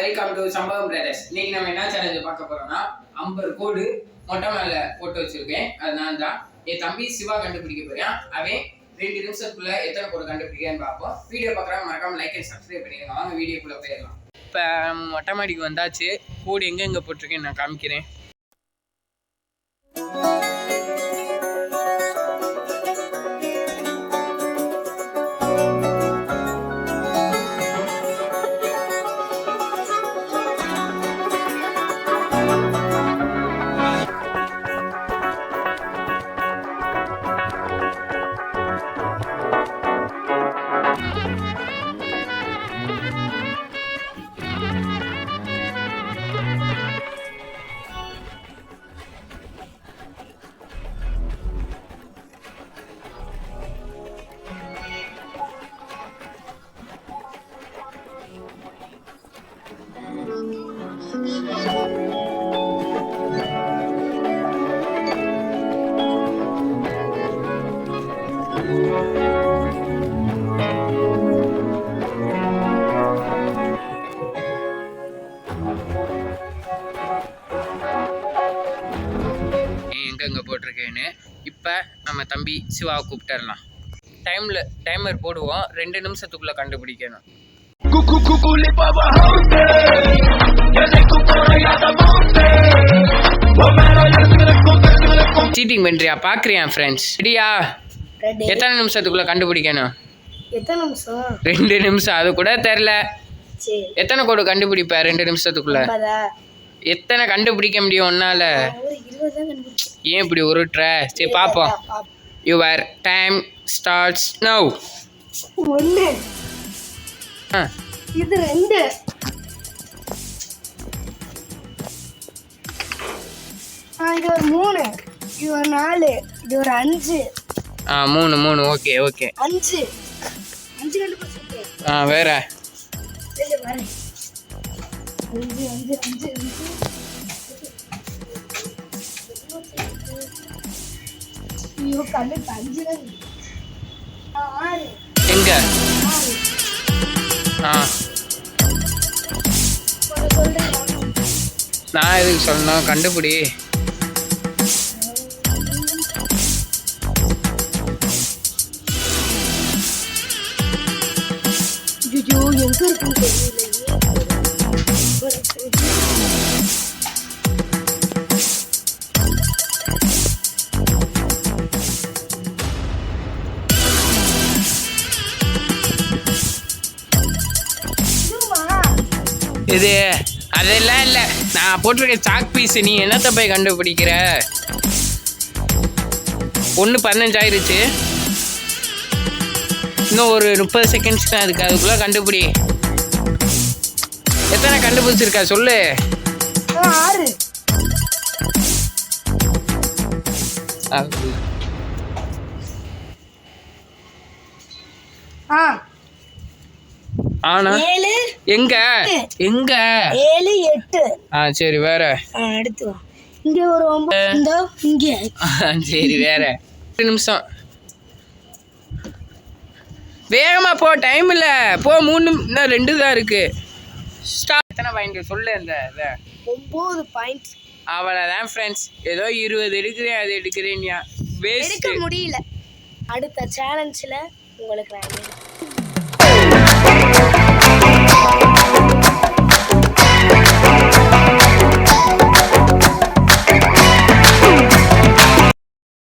Welcome to சம்பவம் brothers. இன்னைக்கு நம்ம என்ன சேலஞ்சு பார்க்க போறோம்னா 50 கோடு மொட்டை மேல போட்டு வச்சிருக்கேன். அது நான் தான். என் தம்பி சிவா கண்டுபிடிக்க போறேன். அவன் 2 நிமிஷத்துக்குள்ள எத்தனை கோடு கண்டுபிடிக்கான்னு பார்ப்போம். வீடியோ பார்க்குறவங்க மறக்காம லைக் அண்ட் சப்ஸ்கிரைப் பண்ணிடுங்க. வாங்க வீடியோக்குள்ள போயிடலாம். இப்போ மொட்டை மாடிக்கு வந்தாச்சு. கோடு எங்கே போட்டிருக்கேன்னு நான் காமிக்கிறேன். எங்கே போட்டிருக்கேன்னு இப்போ நம்ம தம்பி சிவாவை கூப்பிட்டுடலாம். டைமர் போடுவோம். 2 நிமிஷத்துக்குள்ள கண்டுபிடிக்கணும். சீட்டிங் பண்றியா பாக்குறியா ஃப்ரெண்ட்ஸ்? ரெடியா? எத்தனை நிமிஷத்துக்குள்ள கண்டுபிடிக்கணும்? எத்தனை நிமிஷம்? 2 நிமிஷம். அது கூட தெரியல. எத்தனை கோடு கண்டுபிடிப்ப 2 நிமிஷத்துக்குள்ள? எத்தனை கண்டுபிடிக்க முடியும் உன்னால? ஏன் இப்படி உருட்டுற? சரி பாப்போம். Your time starts now. 1 இது 2 இது ஒரு 3 இது ஒரு 4 இது ஒரு 5 3 ஓகே 5 கண்டுபிடிச்சிட்டேன். வேற 5 ஐயோ கண்ணு 5 6 எங்க? நான் எதுக்கு சொல்லணும்? கண்டுபிடி. ஐயோ எங்க இருக்குன்னு தெரியல. இது அதெல்லாம் இல்லை. நான் போட்டிருக்க சாக் பீஸ். நீ என்னத்தை போய் கண்டுபிடிக்கிற? 1:15 ஆயிருச்சு. இன்னும் ஒரு 30 செகண்ட்ஸ் தான் இருக்கு. அதுக்குள்ள கண்டுபிடி. எத்தனை கண்டுபிடிச்சிருக்கா சொல்லு. 6 ஆனா எங்க 7 8 சரி வேற அடுத்து வா. இங்க ஒரு 9 இங்க. சரி வேற 2 நிமிஷம். வேகமா போ, டைம் இல்ல. போ. 3 இன்னும் 2 தான் இருக்கு. ஸ்டார்ட். எத்தனை பாயிண்ட் சொல்லு? அந்த 9 பாயிண்ட். அவ்வளவுதான் ஃப்ரெண்ட்ஸ். ஏதோ 20 எடுக்கிறேன் அது எடுக்கிறேன்யா. எடுக்க முடியல. அடுத்த சேலஞ்சில் உங்களுக்கு நான்